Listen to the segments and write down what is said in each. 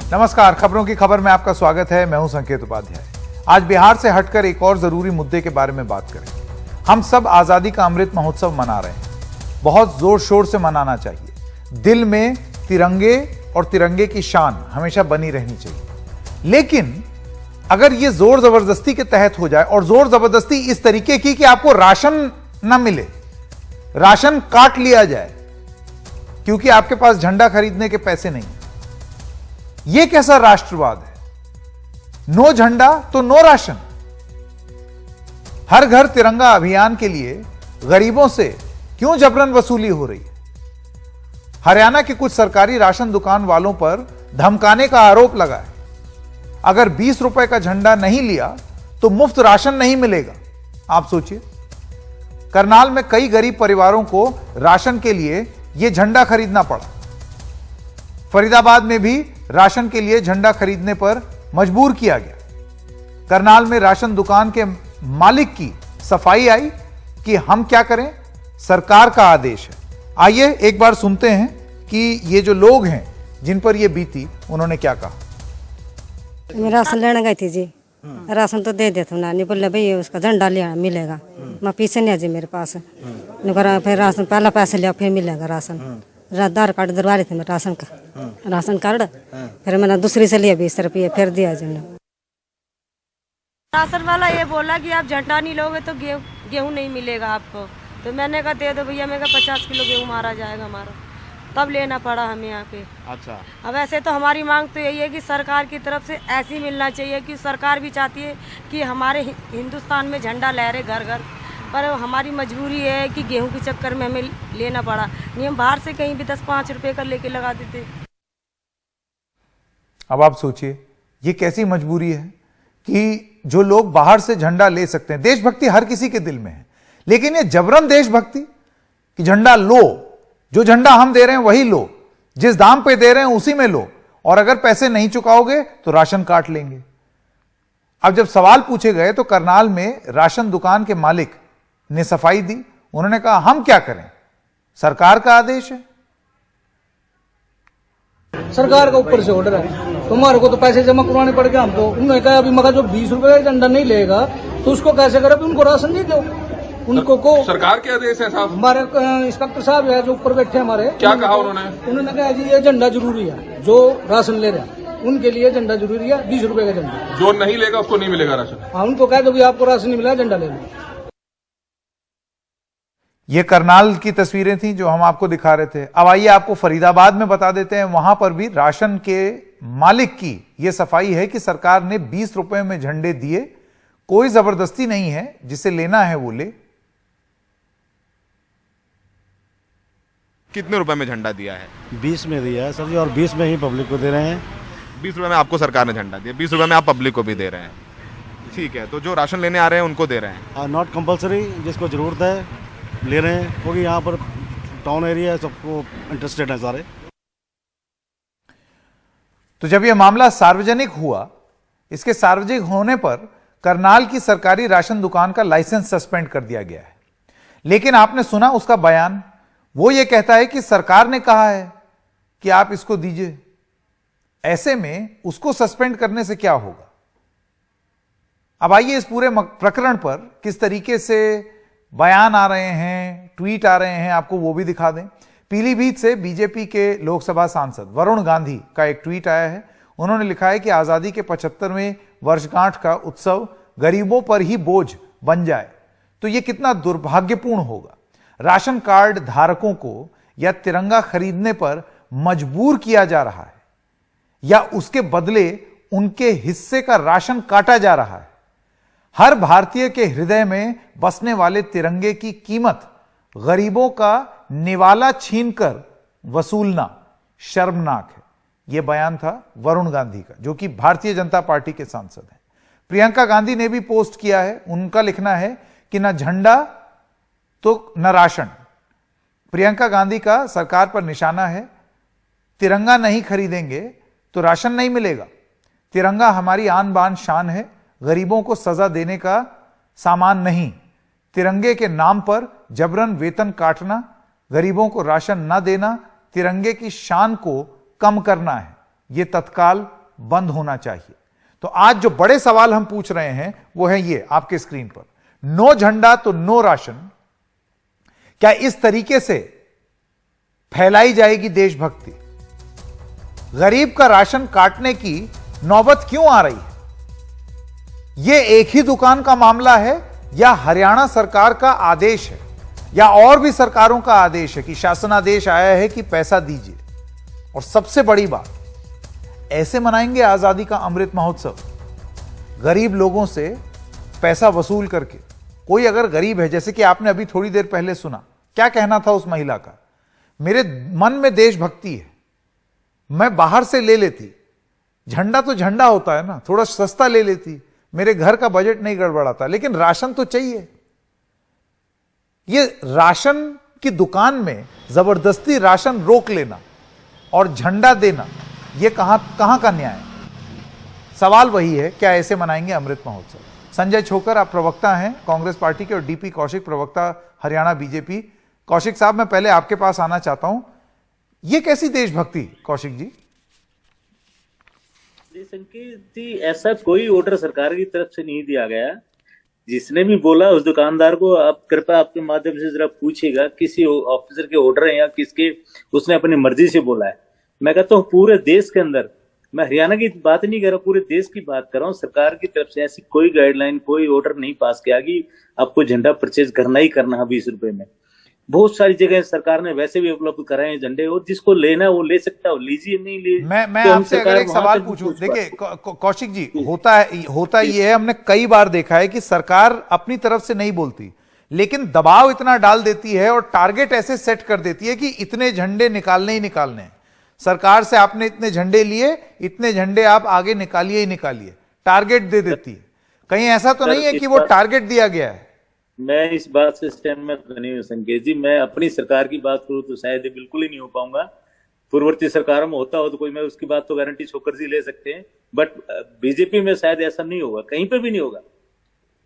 नमस्कार, खबरों की खबर में आपका स्वागत है। मैं हूं संकेत उपाध्याय। आज बिहार से हटकर एक और जरूरी मुद्दे के बारे में बात करें। हम सब आजादी का अमृत महोत्सव मना रहे हैं। बहुत जोर शोर से मनाना चाहिए। दिल में तिरंगे और तिरंगे की शान हमेशा बनी रहनी चाहिए। लेकिन अगर ये जोर जबरदस्ती के तहत हो जाए और जोर जबरदस्ती इस तरीके की कि आपको राशन न मिले, राशन काट लिया जाए क्योंकि आपके पास झंडा खरीदने के पैसे नहीं, यह कैसा राष्ट्रवाद है? नो झंडा तो नो राशन। हर घर तिरंगा अभियान के लिए गरीबों से क्यों जबरन वसूली हो रही है? हरियाणा के कुछ सरकारी राशन दुकान वालों पर धमकाने का आरोप लगा है। अगर 20 रुपए का झंडा नहीं लिया तो मुफ्त राशन नहीं मिलेगा। आप सोचिए, करनाल में कई गरीब परिवारों को राशन के लिए यह झंडा खरीदना पड़ा। फरीदाबाद में भी राशन के लिए झंडा खरीदने पर मजबूर किया गया। करनाल में राशन दुकान के मालिक की सफाई आई कि हम क्या करें, सरकार का आदेश है। आइए एक बार सुनते हैं कि ये जो लोग हैं जिन पर यह बीती, उन्होंने क्या कहा। मैं राशन लेने गई थी जी, राशन तो दे देते ना, नहीं बोले भाई उसका झंडा लिया मिलेगा। मैं पीछे नहीं जी मेरे पास, फिर राशन पहला पैसे लिया फिर मिलेगा राशन। आधार कार्ड दरवा रहे थे मैं राशन का, राशन कार्ड। फिर मैंने दूसरी से लिया 20 रुपये, फिर दिया झंडा। राशन वाला ये बोला कि आप झंडा नहीं लोगे तो गेहूं नहीं मिलेगा आपको। तो मैंने कहा दे दो भैया, मैं कहा 50 किलो गेहूं मारा जाएगा हमारा, तब लेना पड़ा हमें यहाँ पे। अच्छा, अब ऐसे तो हमारी मांग तो यही है कि सरकार की तरफ से ऐसी मिलना चाहिए कि सरकार भी चाहती है कि हमारे हिंदुस्तान में झंडा लहरे घर घर, पर हमारी मजबूरी है कि गेहूं के चक्कर में हमें लेना पड़ा। नहीं हम बाहर से कहीं भी 10-5 रुपए का लेके लगा देते। अब आप सोचिए ये कैसी मजबूरी है कि जो लोग बाहर से झंडा ले सकते हैं। देशभक्ति हर किसी के दिल में है, लेकिन ये जबरन देशभक्ति कि झंडा लो, जो झंडा हम दे रहे हैं वही लो, जिस दाम पे दे रहे हैं उसी में लो, और अगर पैसे नहीं चुकाओगे तो राशन काट लेंगे। अब जब सवाल पूछे गए तो करनाल में राशन दुकान के मालिक ने सफाई दी। उन्होंने कहा हम क्या करें, सरकार का आदेश है। सरकार का ऊपर से ऑर्डर है, तुम्हारे को तो पैसे जमा करवाने पड़ेंगे हमको। उन्होंने कहा अभी मगर जो 20 रुपए का झंडा नहीं लेगा तो उसको कैसे करे, उनको राशन नहीं दो। उनको को सरकार के आदेश है साहब। हमारे इंस्पेक्टर साहब है जो ऊपर बैठे हमारे, क्या कहा उन्होंने कहा जी ये झंडा जरूरी है, जो राशन ले रहे हैं उनके लिए झंडा जरूरी है, 20 रुपए का झंडा। जो नहीं लेगा उसको नहीं मिलेगा राशन। हाँ, उनको कह दो भी आपको राशन नहीं मिला, झंडा ले लो। ये करनाल की तस्वीरें थी जो हम आपको दिखा रहे थे। अब आइए आपको फरीदाबाद में बता देते हैं। वहां पर भी राशन के मालिक की यह सफाई है कि सरकार ने 20 रुपए में झंडे दिए, कोई जबरदस्ती नहीं है, जिसे लेना है वो ले। कितने रुपए में झंडा दिया है? 20 में दिया है सर जी, और 20 में ही पब्लिक को दे रहे हैं। 20 रुपए में आपको सरकार ने झंडा दिया, 20 रुपए में आप पब्लिक को भी दे रहे हैं। ठीक है, तो जो राशन लेने आ रहे हैं उनको दे रहे हैं? नॉट कंपलसरी, जिसको जरूरत है ले रहे हैं, क्योंकि यहाँ पर टाउन एरिया है, सबको इंटरेस्टेड है सारे। तो जब यह मामला सार्वजनिक हुआ, इसके सार्वजनिक होने पर करनाल की सरकारी राशन दुकान का लाइसेंस सस्पेंड कर दिया गया है। लेकिन आपने सुना उसका बयान, वो ये कहता है कि सरकार ने कहा है कि आप इसको दीजिए। ऐसे में उसको सस्पेंड करने से क्या होगा? अब आइए इस पूरे प्रकरण पर किस तरीके से बयान आ रहे हैं, ट्वीट आ रहे हैं, आपको वो भी दिखा दें। पीलीभीत से बीजेपी के लोकसभा सांसद वरुण गांधी का एक ट्वीट आया है। उन्होंने लिखा है कि आजादी के 75वें वर्षगांठ का उत्सव गरीबों पर ही बोझ बन जाए तो यह कितना दुर्भाग्यपूर्ण होगा। राशन कार्ड धारकों को या तिरंगा खरीदने पर मजबूर किया जा रहा है या उसके बदले उनके हिस्से का राशन काटा जा रहा है। हर भारतीय के हृदय में बसने वाले तिरंगे की कीमत गरीबों का निवाला छीनकर वसूलना शर्मनाक है। यह बयान था वरुण गांधी का, जो कि भारतीय जनता पार्टी के सांसद हैं। प्रियंका गांधी ने भी पोस्ट किया है। उनका लिखना है कि न झंडा तो न राशन। प्रियंका गांधी का सरकार पर निशाना है, तिरंगा नहीं खरीदेंगे तो राशन नहीं मिलेगा। तिरंगा हमारी आन बान शान है, गरीबों को सजा देने का सामान नहीं। तिरंगे के नाम पर जबरन वेतन काटना, गरीबों को राशन न देना, तिरंगे की शान को कम करना है। यह तत्काल बंद होना चाहिए। तो आज जो बड़े सवाल हम पूछ रहे हैं वो है ये आपके स्क्रीन पर, नो झंडा तो नो राशन। क्या इस तरीके से फैलाई जाएगी देशभक्ति? गरीब का राशन काटने की नौबत क्यों आ रही है? यह एक ही दुकान का मामला है या हरियाणा सरकार का आदेश है या और भी सरकारों का आदेश है कि शासनादेश आया है कि पैसा दीजिए? और सबसे बड़ी बात, ऐसे मनाएंगे आजादी का अमृत महोत्सव गरीब लोगों से पैसा वसूल करके? कोई अगर गरीब है, जैसे कि आपने अभी थोड़ी देर पहले सुना, क्या कहना था उस महिला का, मेरे मन में देशभक्ति है, मैं बाहर से ले लेती, झंडा तो झंडा होता है ना, थोड़ा सस्ता ले लेती, मेरे घर का बजट नहीं गड़बड़ाता, लेकिन राशन तो चाहिए। ये राशन की दुकान में जबरदस्ती राशन रोक लेना और झंडा देना, यह कहां का न्याय है? सवाल वही है, क्या ऐसे मनाएंगे अमृत महोत्सव? संजय छोकर, आप प्रवक्ता हैं कांग्रेस पार्टी के, और डीपी कौशिक, प्रवक्ता हरियाणा बीजेपी। कौशिक साहब, मैं पहले आपके पास आना चाहता हूं, यह कैसी देशभक्ति कौशिक जी? संकेत जी, ऐसा कोई ऑर्डर सरकार की तरफ से नहीं दिया गया। जिसने भी बोला उस दुकानदार को आप कृपया आपके माध्यम से जरा पूछिएगा किसी ऑफिसर के ऑर्डर है या किसके, उसने अपनी मर्जी से बोला है। मैं कहता हूँ पूरे देश के अंदर, मैं हरियाणा की बात नहीं कर रहा, पूरे देश की बात कर रहा हूँ, सरकार की तरफ से ऐसी कोई गाइडलाइन, कोई ऑर्डर नहीं पास किया कि आपको झंडा परचेज करना ही करना है 20 रुपए में। बहुत सारी जगह सरकार ने वैसे भी उपलब्ध कराए हैं झंडे, और जिसको लेना है वो ले सकता है, लीजिए, नहीं ले। मैं आपसे अगर एक सवाल पूछूं, देखिए कौशिक जी, होता ये है, हमने कई बार देखा है कि सरकार अपनी तरफ से नहीं बोलती, लेकिन दबाव इतना डाल देती है और टारगेट ऐसे सेट कर देती है कि इतने झंडे निकालने ही निकालने हैं। सरकार से आपने इतने झंडे लिए, इतने झंडे आप आगे निकालिए ही निकालिए, टारगेट दे देती है। कहीं ऐसा तो नहीं है कि वो टारगेट दिया गया है? मैं इस बात से सहमत नहीं हूँ संकेत जी। मैं अपनी सरकार की बात करूँ तो शायद बिल्कुल ही नहीं हो पाऊंगा। पूर्ववर्ती सरकारों में होता हो तो कोई, मैं उसकी बात तो गारंटी छोकर जी ले सकते हैं, बट बीजेपी में शायद ऐसा नहीं होगा, कहीं पे भी नहीं होगा।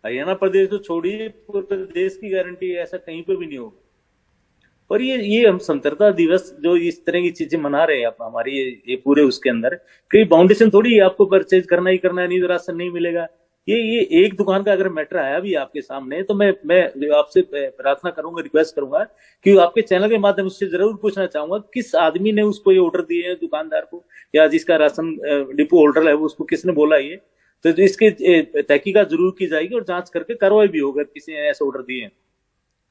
हरियाणा प्रदेश तो छोड़िए, पूरे देश की गारंटी है, ऐसा कहीं पे भी नहीं होगा। और ये हम स्वतंत्रता दिवस जो इस तरह की चीजें मना रहे हैं आप, हमारी ये पूरे उसके अंदर कई बाउंडेशन थोड़ी आपको परचेज करना ही करना है, नहीं तो राशन नहीं मिलेगा। ये एक दुकान का अगर मैटर आया भी आपके सामने, तो मैं आपसे प्रार्थना करूंगा, रिक्वेस्ट करूंगा कि आपके चैनल के माध्यम से जरूर पूछना चाहूंगा किस आदमी ने उसको ये ऑर्डर दिए हैं दुकानदार को, या जिसका राशन डिपो होल्डर है वो, उसको किसने बोला ये, तो इसकी तहकीकात जरूर की जाएगी और जांच करके कार्रवाई भी होगा किसी ने ऐसे ऑर्डर दिए हैं।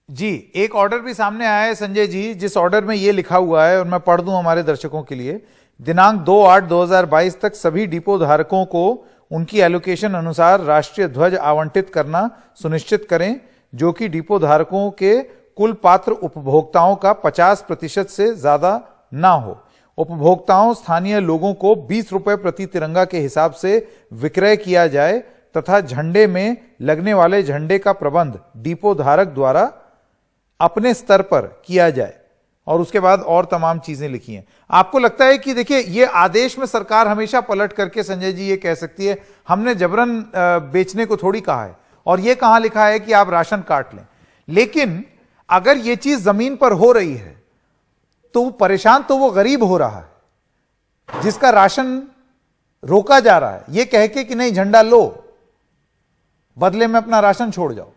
जी, एक ऑर्डर भी सामने आया है संजय जी, जिस ऑर्डर में यह लिखा हुआ है, और मैं पढ़ दूं हमारे दर्शकों के लिए, दिनांक 2/8/2022 तक सभी डिपो धारकों को उनकी एलोकेशन अनुसार राष्ट्रीय ध्वज आवंटित करना सुनिश्चित करें, जो कि डिपो धारकों के कुल पात्र उपभोक्ताओं का 50% से ज्यादा ना हो। उपभोक्ताओं स्थानीय लोगों को 20 रुपए प्रति तिरंगा के हिसाब से विक्रय किया जाए तथा झंडे में लगने वाले झंडे का प्रबंध डिपो धारक द्वारा अपने स्तर पर किया जाए। और उसके बाद और तमाम चीजें लिखी हैं। आपको लगता है कि देखिए, ये आदेश में सरकार हमेशा पलट करके संजय जी ये कह सकती है हमने जबरन बेचने को थोड़ी कहा है, और ये कहां लिखा है कि आप राशन काट लें। लेकिन अगर ये चीज जमीन पर हो रही है तो परेशान तो वो गरीब हो रहा है जिसका राशन रोका जा रहा है, ये कह के कि नहीं झंडा लो, बदले में अपना राशन छोड़ जाओ।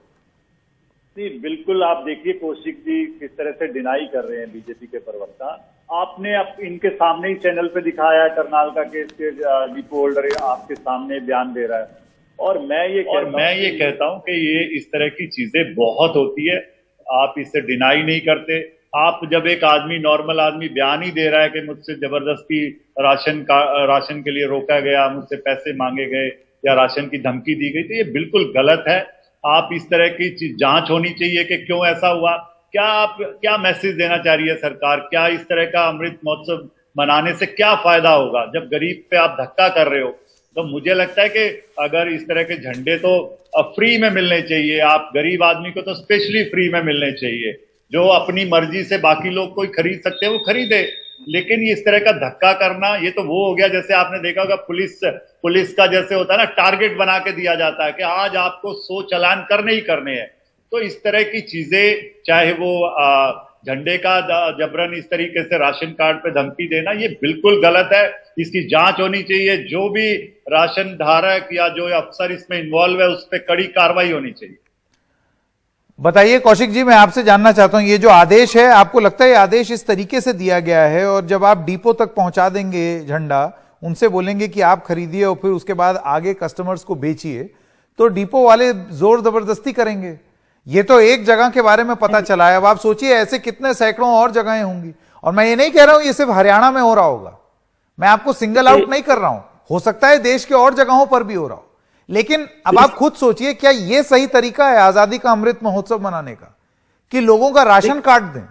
नहीं, बिल्कुल। आप देखिए कौशिक जी किस तरह से डिनाई कर रहे हैं बीजेपी के प्रवक्ता। आपने अब इनके सामने ही चैनल पे दिखाया है करनाल का केस के डिपो होल्डर आपके सामने बयान दे रहा है, और मैं ये कहता हूं कि ये इस तरह की चीजें बहुत होती है, आप इससे डिनाई नहीं करते। आप जब एक आदमी, नॉर्मल आदमी बयान ही दे रहा है कि मुझसे जबरदस्ती राशन के लिए रोका गया, मुझसे पैसे मांगे गए या राशन की धमकी दी गई, तो ये बिल्कुल गलत है। आप इस तरह की जांच होनी चाहिए कि क्यों ऐसा हुआ, क्या मैसेज देना चाह रही है सरकार, क्या इस तरह का अमृत महोत्सव मनाने से क्या फायदा होगा जब गरीब पे आप धक्का कर रहे हो। तो मुझे लगता है कि अगर इस तरह के झंडे तो फ्री में मिलने चाहिए, आप गरीब आदमी को तो स्पेशली फ्री में मिलने चाहिए। जो अपनी मर्जी से बाकी लोग कोई खरीद सकते हैं वो खरीदे, लेकिन इस तरह का धक्का करना, ये तो वो हो गया जैसे आपने देखा होगा पुलिस का जैसे होता है ना, टारगेट बना के दिया जाता है कि आज आपको 100 चालान करने ही करने हैं। तो इस तरह की चीजें, चाहे वो झंडे का जबरन इस तरीके से राशन कार्ड पे धमकी देना, ये बिल्कुल गलत है। इसकी जांच होनी चाहिए, जो भी राशन धारक या जो अफसर इसमें इन्वॉल्व है उस पर कड़ी कार्रवाई होनी चाहिए। बताइए कौशिक जी, मैं आपसे जानना चाहता हूं, ये जो आदेश है, आपको लगता है ये आदेश इस तरीके से दिया गया है और जब आप डिपो तक पहुंचा देंगे झंडा, उनसे बोलेंगे कि आप खरीदिए और फिर उसके बाद आगे कस्टमर्स को बेचिए, तो डिपो वाले जोर जबरदस्ती करेंगे? ये तो एक जगह के बारे में पता चला है, अब आप सोचिए ऐसे कितने सैकड़ों और जगहें होंगी। और मैं ये नहीं कह रहा हूं ये सिर्फ हरियाणा में हो रहा होगा, मैं आपको सिंगल आउट नहीं कर रहा हूं, हो सकता है देश के और जगहों पर भी हो रहा हो, लेकिन अब आप खुद सोचिए क्या ये सही तरीका है आजादी का अमृत महोत्सव मनाने का, कि लोगों का राशन काट दें?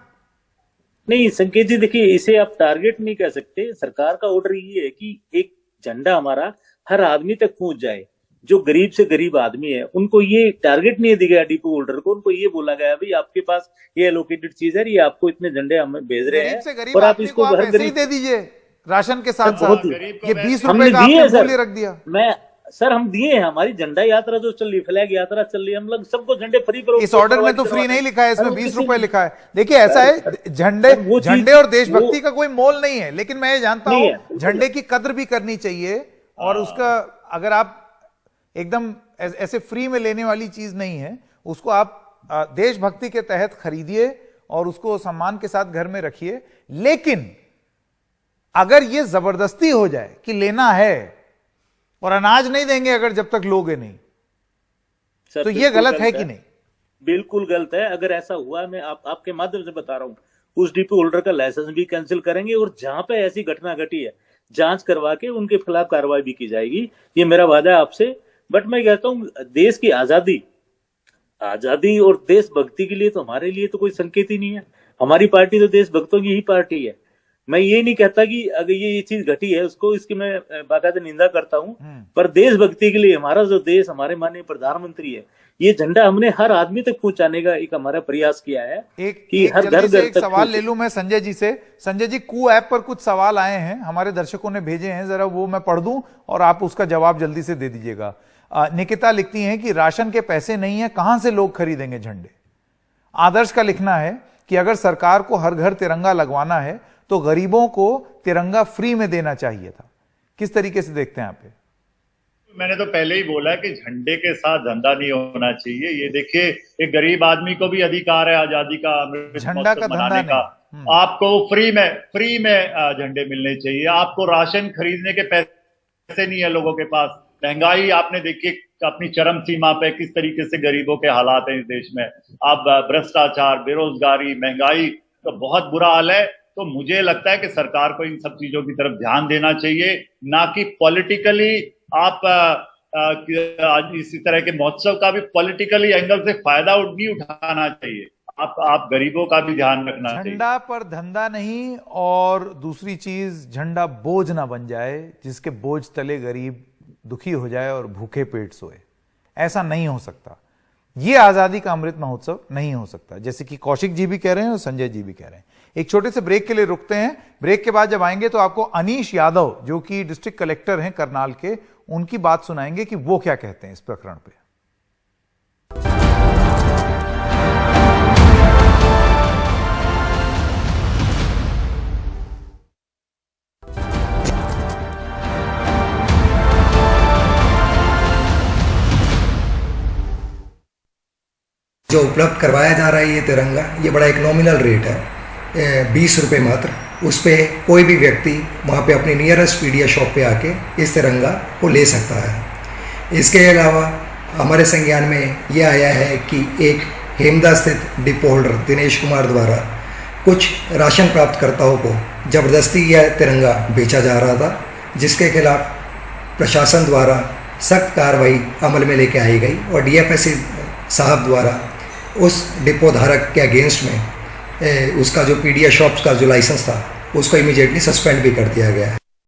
नहीं संकेत जी, देखिए इसे आप टारगेट नहीं कह सकते। सरकार का ऑर्डर ये है कि एक झंडा हमारा हर आदमी तक पहुंच जाए। जो गरीब से गरीब आदमी है उनको ये टारगेट नहीं दिया गया डिपो होल्डर को, उनको ये बोला गया भाई आपके पास ये एलोकेटेड चीज है, ये आपको इतने झंडे हम भेज रहे हैं और आप इसको आप हर ऐसे ही गरीब दे दीजिए राशन के साथ बहुत साथ। ये 20 हमने रुपए का दिए आपने हैं सर, मूल्य रख दिया। सर हम दिए हैं, हमारी झंडा यात्रा जो चल रही, फ्लैग यात्रा चल रही है, हम लोग सबको झंडे फ्री पर। इस ऑर्डर में तो फ्री नहीं लिखा है, इसमें 20 रुपए लिखा है। देखिए ऐसा है, झंडे और देशभक्ति का कोई मोल नहीं है, लेकिन मैं ये जानता हूं झंडे की कद्र भी करनी चाहिए और उसका अगर आप एकदम ऐसे फ्री में लेने वाली चीज नहीं है, उसको आप देशभक्ति के तहत खरीदिए और उसको सम्मान के साथ घर में रखिए। लेकिन अगर ये जबरदस्ती हो जाए कि लेना है और अनाज नहीं देंगे अगर जब तक लोगे नहीं, तो ये गलत है कि नहीं? बिल्कुल गलत है। अगर ऐसा हुआ, मैं आपके माध्यम से बता रहा हूं, उस डिपो होल्डर का लाइसेंस भी कैंसिल करेंगे और जहां पे ऐसी घटना घटी है जांच करवा के उनके खिलाफ कार्रवाई भी की जाएगी, ये मेरा वादा है आपसे। बट मैं कहता हूं देश की आजादी और देशभक्ति के लिए तो हमारे लिए तो कोई संकेत ही नहीं है। हमारी पार्टी तो देशभक्तों की ही पार्टी है। मैं ये नहीं कहता कि अगर ये चीज घटी है उसको, इसकी मैं बाकायदा निंदा करता हूं, पर देशभक्ति के लिए हमारा जो देश, हमारे माननीय प्रधानमंत्री है, ये झंडा हमने हर आदमी तक पहुंचाने का एक हमारा प्रयास किया है कि हर घर घर तक। सवाल ले लूं मैं संजय जी से। संजय जी, कू ऐप पर कुछ सवाल आए हैं, हमारे दर्शकों ने भेजे हैं, जरा वो मैं पढ़ दूं और आप उसका जवाब जल्दी से दे दीजिएगा। निकिता लिखती हैं कि राशन के पैसे नहीं है, कहां से लोग खरीदेंगे झंडे? आदर्श का लिखना है कि अगर सरकार को हर घर तिरंगा लगवाना है तो गरीबों को तिरंगा फ्री में देना चाहिए था। किस तरीके से देखते हैं आप? मैंने तो पहले ही बोला है कि झंडे के साथ धंधा नहीं होना चाहिए। ये देखिए, एक गरीब आदमी को भी अधिकार है आजादी का अमृत महोत्सव मनाने का। आपको फ्री में झंडे मिलने चाहिए। आपको राशन खरीदने के पैसे नहीं है लोगों के पास। महंगाई आपने देखी अपनी चरम सीमा पे, किस तरीके से गरीबों के हालात हैं इस देश में। आप भ्रष्टाचार, बेरोजगारी, महंगाई तो बहुत बुरा हाल है। तो मुझे लगता है कि सरकार को इन सब चीजों की तरफ ध्यान देना चाहिए, ना कि पॉलिटिकली आप इसी तरह के महोत्सव का भी पॉलिटिकली एंगल से फायदा नहीं उठाना चाहिए। आप गरीबों का भी ध्यान रखना चाहिए। झंडा पर धंधा नहीं, और दूसरी चीज झंडा बोझ ना बन जाए जिसके बोझ तले गरीब दुखी हो जाए और भूखे पेट सोए। ऐसा नहीं हो सकता। ये आजादी का अमृत महोत्सव नहीं हो सकता, जैसे कि कौशिक जी भी कह रहे हैं और संजय जी भी कह रहे हैं। एक छोटे से ब्रेक के लिए रुकते हैं। ब्रेक के बाद जब आएंगे तो आपको अनीश यादव, जो कि डिस्ट्रिक्ट कलेक्टर हैं करनाल के, उनकी बात सुनाएंगे कि वो क्या कहते हैं इस प्रकरण पे। जो उपलब्ध करवाया जा रहा है ये तिरंगा, ये बड़ा एक नॉमिनल रेट है, 20 रुपये मात्र। उस पर कोई भी व्यक्ति वहाँ पे अपनी नियरेस्ट पीडीएस शॉप पे आके इस तिरंगा को ले सकता है। इसके अलावा हमारे संज्ञान में ये आया है कि एक हेमदा स्थित डिपो होल्डर दिनेश कुमार द्वारा कुछ राशन प्राप्तकर्ताओं को ज़बरदस्ती यह तिरंगा बेचा जा रहा था, जिसके खिलाफ प्रशासन द्वारा सख्त कार्रवाई अमल में लेके आई गई और डीएफएससी साहब द्वारा उस डिपो धारक के अगेंस्ट में उसका जो पीडीएस शॉप्स का जो लाइसेंस था उसको इमीडिएटली सस्पेंड भी कर दिया गया है।